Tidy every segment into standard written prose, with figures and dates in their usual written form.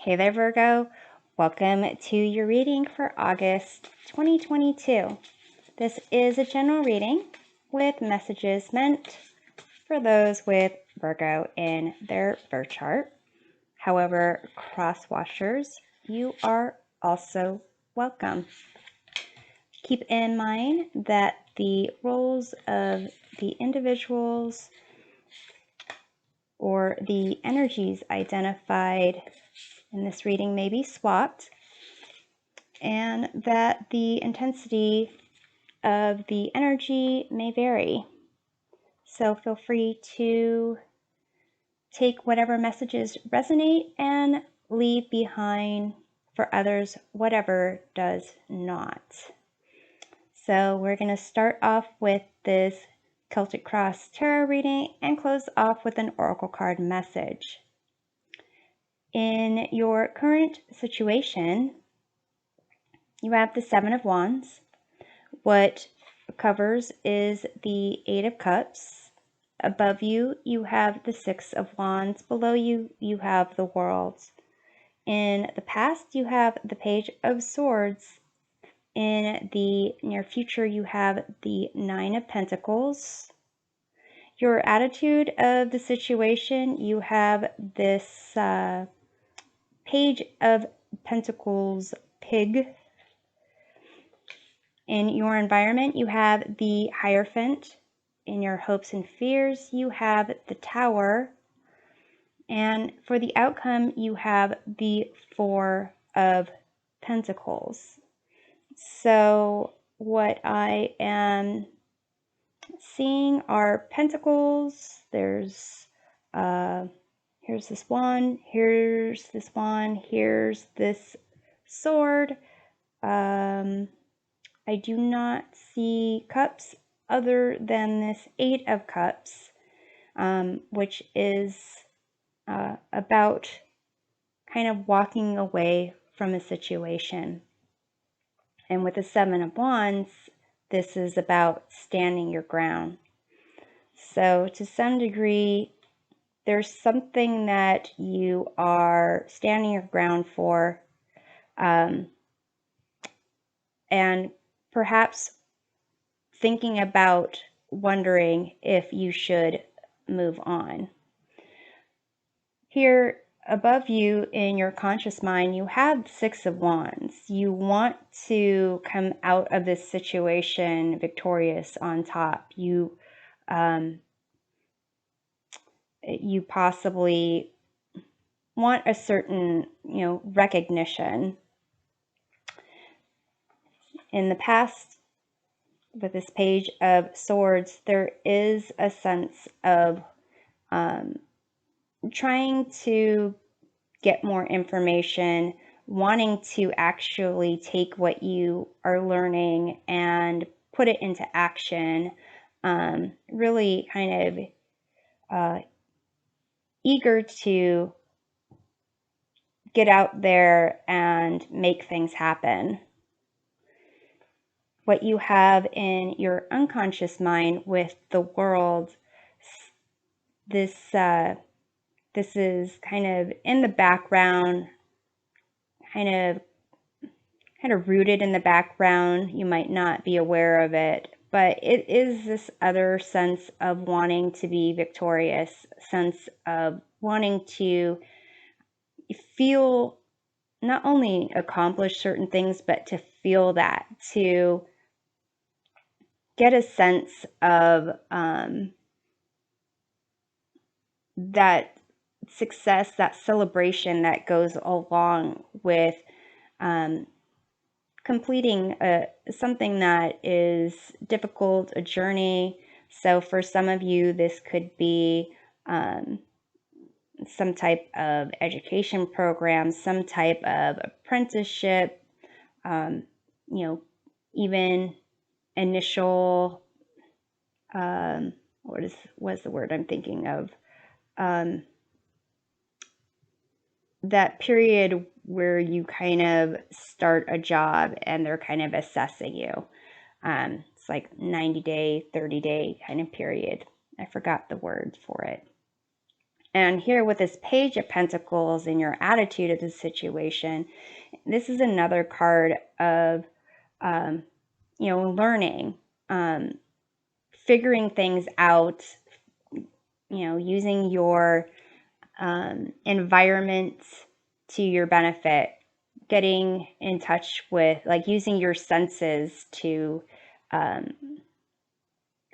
Hey there, Virgo. Welcome to your reading for August 2022. This is a general reading with messages meant for those with Virgo in their birth chart. However, cross-watchers, you are also welcome. Keep in mind that the roles of the individuals or the energies identified in this reading may be swapped, and that the intensity of the energy may vary. So feel free to take whatever messages resonate and leave behind for others whatever does not. So we're going to start off with this Celtic Cross Tarot reading and close off with an oracle card message. In your current situation, you have the Seven of Wands. What covers is the Eight of Cups. Above you, you have the Six of Wands. Below you, you have the World. In the past, you have the Page of Swords. In the near future, you have the Nine of Pentacles. Your attitude of the situation, you have this Page of Pentacles Pig. In your environment, you have the Hierophant. In your hopes and fears, you have the Tower. And for the outcome, you have the Four of Pentacles. So what I am seeing are pentacles. There's here's this one, here's this one, here's this sword. I do not see cups other than this Eight of Cups, which is about kind of walking away from a situation. And with the Seven of Wands, this is about standing your ground. So to some degree, there's something that you are standing your ground for, and perhaps thinking about wondering if you should move on. Here above you in your conscious mind, you have Six of Wands. You want to come out of this situation victorious on top. You possibly want a certain, recognition. In the past, with this Page of Swords, there is a sense of trying to get more information, wanting to actually take what you are learning and put it into action, really kind of eager to get out there and make things happen. What you have in your unconscious mind with the World, this is kind of in the background, kind of rooted in the background. You might not be aware of it, but it is this other sense of wanting to be victorious, sense of wanting to feel, not only accomplish certain things, but to feel that, to get a sense of that success, that celebration that goes along with completing something that is difficult, a journey. So for some of you, this could be some type of education program, some type of apprenticeship, even initial, what's the word I'm thinking of? That period where you kind of start a job and they're kind of assessing you. It's like 90-day, 30-day kind of period. I forgot the word for it. And here with this Page of Pentacles and your attitude of the situation, this is another card of, learning, figuring things out, using your environment to your benefit, getting in touch with, like, using your senses to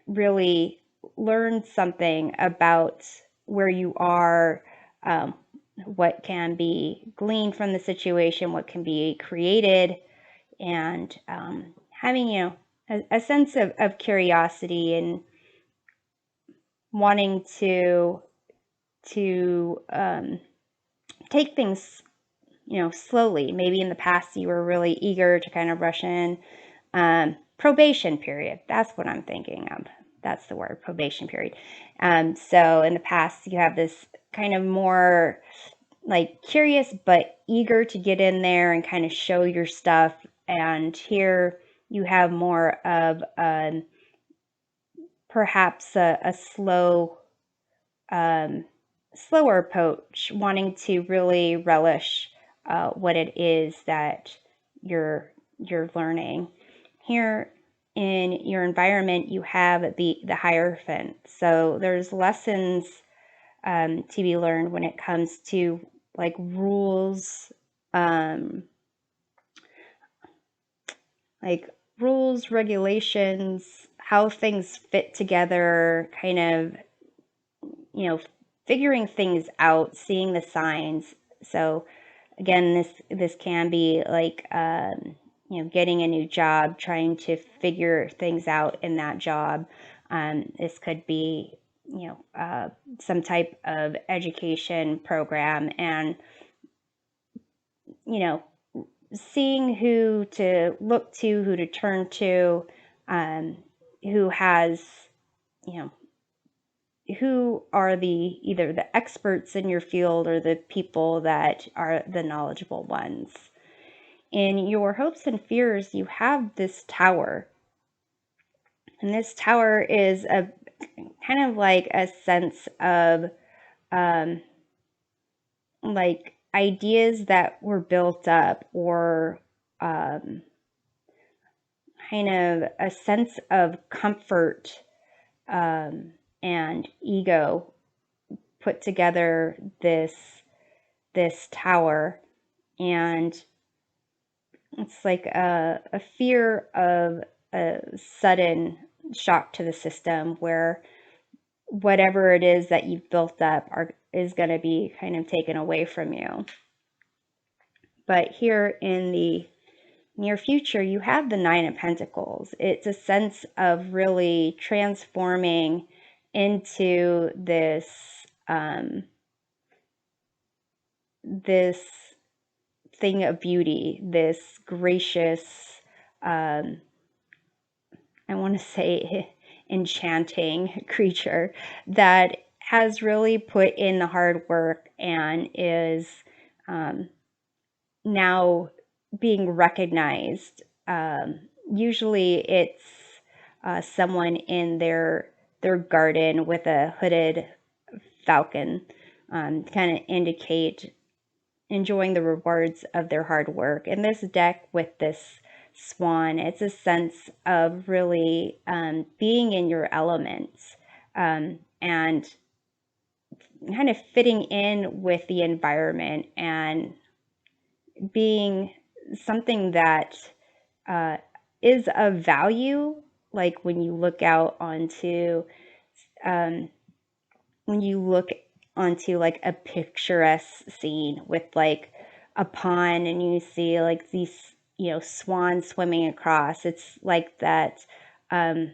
really learn something about where you are, what can be gleaned from the situation, what can be created, and having, a sense of curiosity and wanting to take things, slowly. Maybe in the past you were really eager to kind of rush in. Probation period. That's what I'm thinking of. That's the word, probation period. So in the past you have this kind of more like curious but eager to get in there and kind of show your stuff. And here you have more of perhaps a slower approach, wanting to really relish what it is that you're learning. Here in your environment, you have the Hierophant. So there's lessons to be learned when it comes to like rules, regulations, how things fit together, kind of, figuring things out, seeing the signs. So again, this can be like, getting a new job, trying to figure things out in that job. This could be, some type of education program, and, seeing who to look to, who to turn to, who has, who are either the experts in your field or the people that are the knowledgeable ones. In your hopes and fears, you have this Tower. And this Tower is a kind of like a sense of like ideas that were built up, or kind of a sense of comfort and ego put together this Tower. And it's like a fear of a sudden shock to the system, where whatever it is that you've built up is going to be kind of taken away from you. But here in the near future, you have the Nine of Pentacles. It's a sense of really transforming into this this thing of beauty, this gracious, I want to say enchanting creature that has really put in the hard work and is now being recognized. Usually it's someone in their garden with a hooded falcon, kind of indicate enjoying the rewards of their hard work. And this deck with this swan, it's a sense of really being in your elements, and kind of fitting in with the environment, and being something that is of value. Like when you look out onto, like a picturesque scene with like a pond, and you see like these, swans swimming across. It's like that, to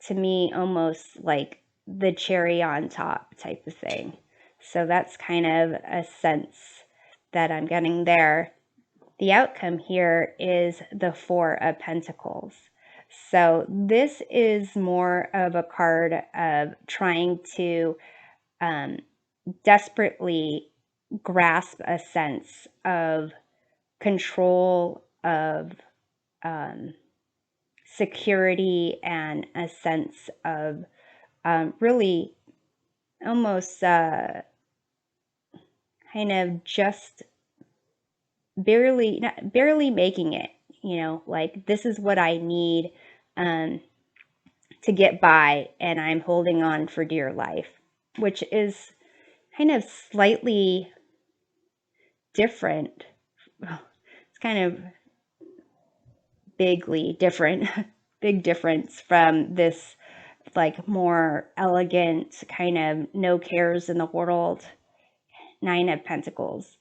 me, almost like the cherry on top type of thing. So that's kind of a sense that I'm getting there. The outcome here is the Four of Pentacles. So this is more of a card of trying to desperately grasp a sense of control, of security, and a sense of really almost kind of just barely making it, like this is what I need to get by, and I'm holding on for dear life, which is kind of slightly different. It's kind of bigly different, big difference from this like more elegant kind of no cares in the world Nine of Pentacles.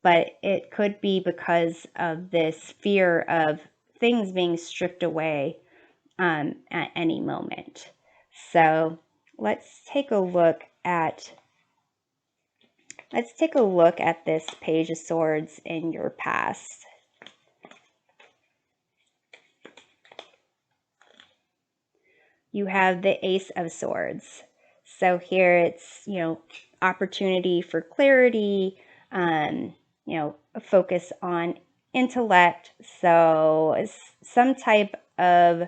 But it could be because of this fear of things being stripped away at any moment. So let's take a look at this Page of Swords in your past. You have the Ace of Swords. So here it's, opportunity for clarity, a focus on intellect. So some type of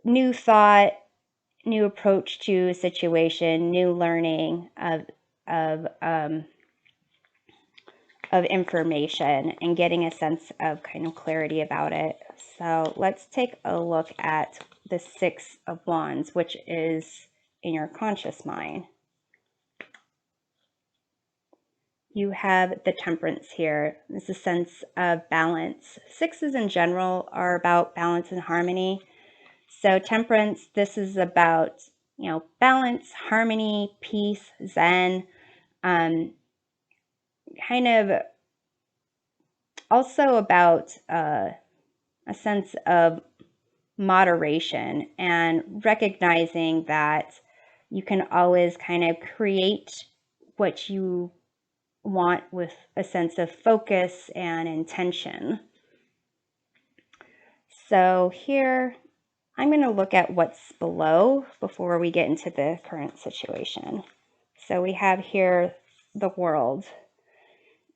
new thought, new approach to a situation, new learning of information, and getting a sense of kind of clarity about it. So let's take a look at the Six of Wands, which is in your conscious mind. You have the Temperance here. It's a sense of balance. Sixes in general are about balance and harmony. So Temperance, this is about, balance, harmony, peace, zen, kind of also about a sense of moderation and recognizing that you can always kind of create what you want with a sense of focus and intention. So here, I'm going to look at what's below before we get into the current situation. So we have here the World,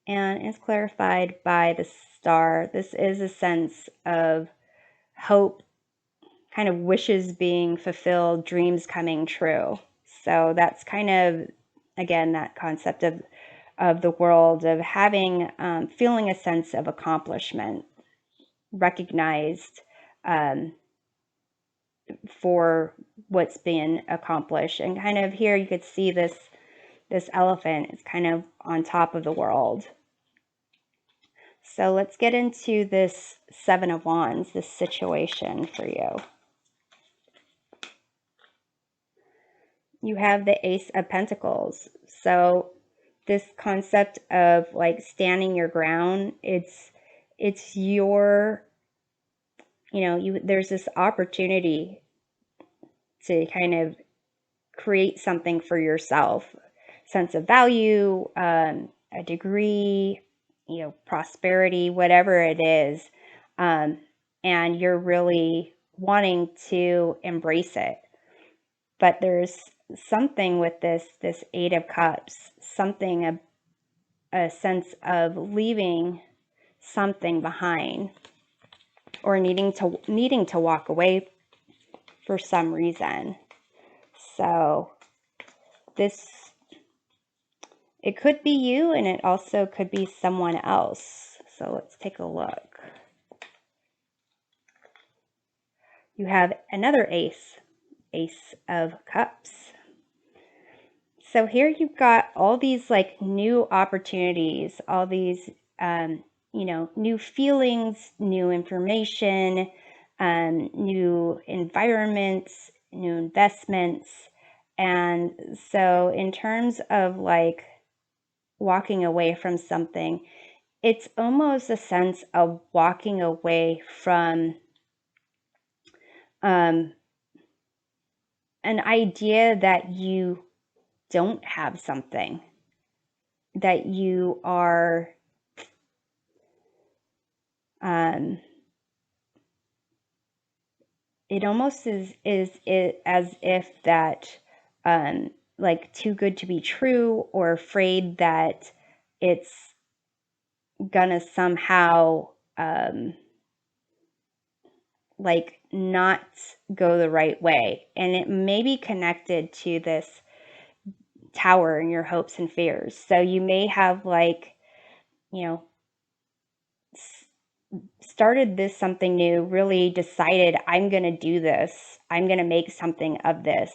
and it's clarified by the Star. This is a sense of hope, kind of wishes being fulfilled, dreams coming true. So that's kind of, again, that concept of the world, of having, feeling a sense of accomplishment, recognized for what's been accomplished. And kind of here you could see this elephant is kind of on top of the world. So let's get into this Seven of Wands, this situation for you. You have the Ace of Pentacles. So this concept of like standing your ground, it's your, there's this opportunity to kind of create something for yourself, sense of value, a degree, prosperity, whatever it is. And you're really wanting to embrace it. But there's something with this Eight of Cups, something, a sense of leaving something behind, or needing to walk away for some reason. So it could be you, and it also could be someone else. So let's take a look. You have another Ace of Cups. So here you've got all these like new opportunities, all these, new feelings, new information, new environments, new investments. And so in terms of like walking away from something, it's almost a sense of walking away from an idea that you don't have something, that you are it almost is as if that like too good to be true, or afraid that it's gonna somehow like not go the right way. And it may be connected to this Tower in your hopes and fears. So you may have like, you know, started this something new, really decided, I'm going to do this. I'm going to make something of this.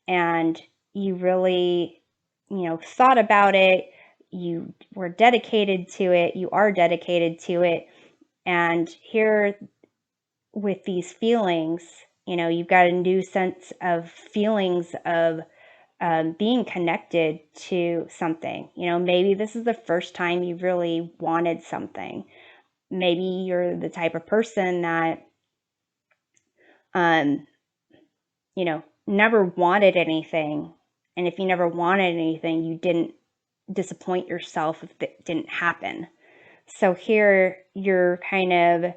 And you really, thought about it. You were dedicated to it. You are dedicated to it. And here with these feelings, you've got a new sense of feelings of being connected to something. Maybe this is the first time you really wanted something. Maybe you're the type of person that, never wanted anything. And if you never wanted anything, you didn't disappoint yourself if it didn't happen. So here you're kind of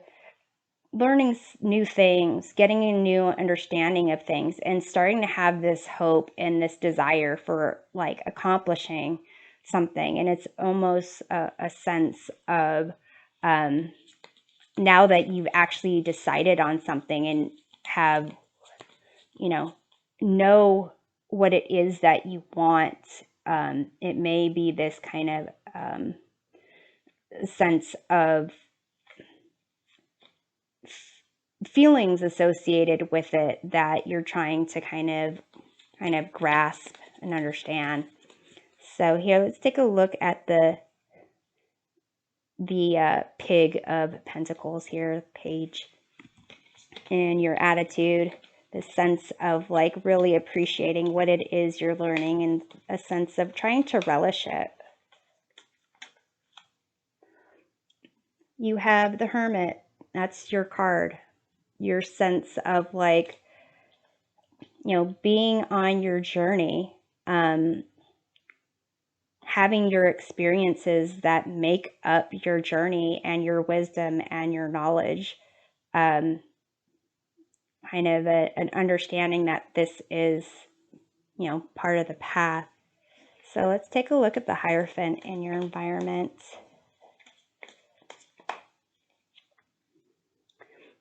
learning new things, getting a new understanding of things, and starting to have this hope and this desire for like accomplishing something. And it's almost a sense of now that you've actually decided on something and have, know what it is that you want. It may be this kind of sense of feelings associated with it that you're trying to kind of grasp and understand. So here, let's take a look at the Pig of Pentacles here, page, and your attitude, the sense of like really appreciating what it is you're learning and a sense of trying to relish it. You have the Hermit. That's your card. Your sense of like, being on your journey, having your experiences that make up your journey and your wisdom and your knowledge, kind of an understanding that this is, part of the path. So let's take a look at the Hierophant in your environment.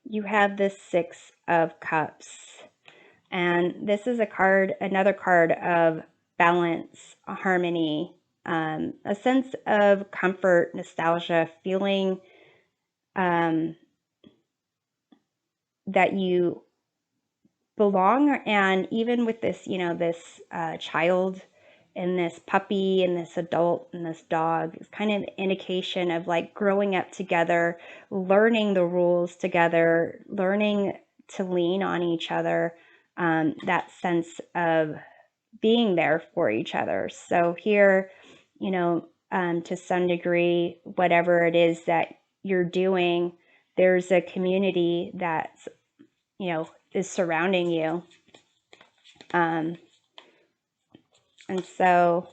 You have the Six of Cups. And this is another card of balance, harmony, a sense of comfort, nostalgia, feeling that you belong. And even with this, this child and this puppy and this adult and this dog, it's kind of an indication of like growing up together, learning the rules together, learning to lean on each other, that sense of being there for each other. So here, to some degree, whatever it is that you're doing, there's a community that's, is surrounding you. And so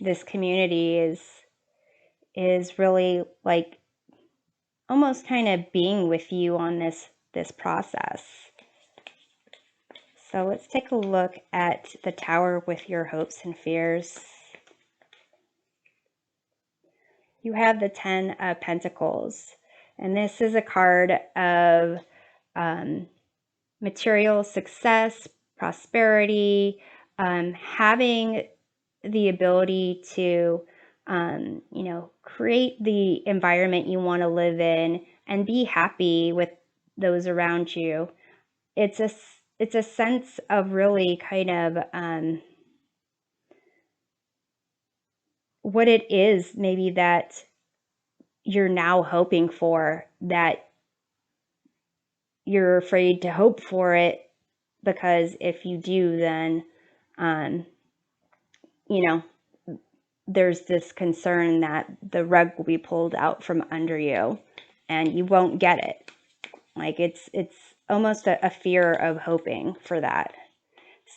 this community is really like almost kind of being with you on this process. So let's take a look at the Tower with your hopes and fears. You have the Ten of Pentacles, and this is a card of material success, prosperity, having the ability to, create the environment you want to live in and be happy with those around you. It's a sense of really kind of what it is maybe that you're now hoping for, that you're afraid to hope for it, because if you do, then, there's this concern that the rug will be pulled out from under you and you won't get it. Like it's almost a fear of hoping for that.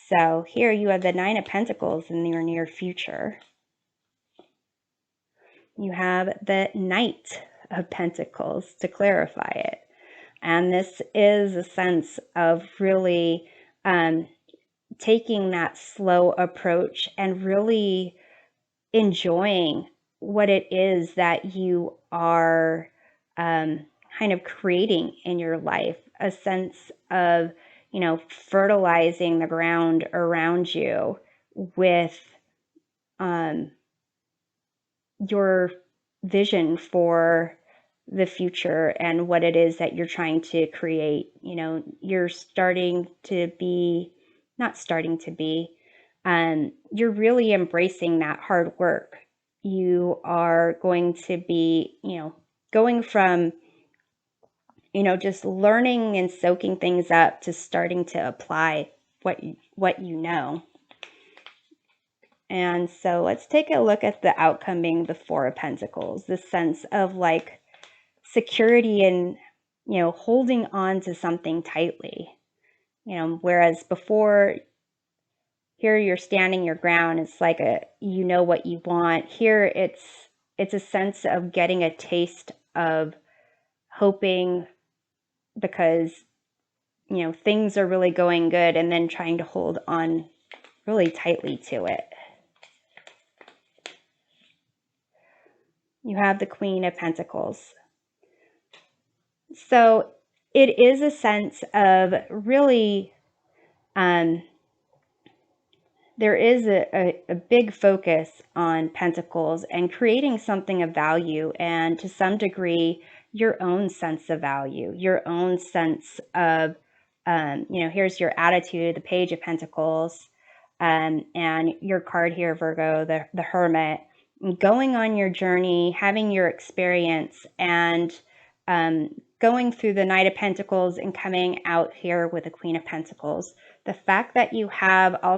So here you have the Nine of Pentacles in your near future. You have the Knight of Pentacles to clarify it. And this is a sense of really taking that slow approach and really enjoying what it is that you are kind of creating in your life, a sense of, fertilizing the ground around you with your vision for the future and what it is that you're trying to create. You know, you're you're really embracing that hard work. You are going to be, going from, just learning and soaking things up to starting to apply what you know. And so let's take a look at the outcome being the Four of Pentacles, the sense of like security and, holding on to something tightly. Whereas before, here you're standing your ground. It's like you know what you want. Here it's a sense of getting a taste of hoping because, things are really going good and then trying to hold on really tightly to it. You have the Queen of Pentacles. So it is a sense of really, there is a big focus on Pentacles and creating something of value, and to some degree, your own sense of value, your own sense of, here's your attitude, the Page of Pentacles, and your card here, Virgo, the Hermit, going on your journey, having your experience, and going through the Knight of Pentacles and coming out here with the Queen of Pentacles. The fact that you have all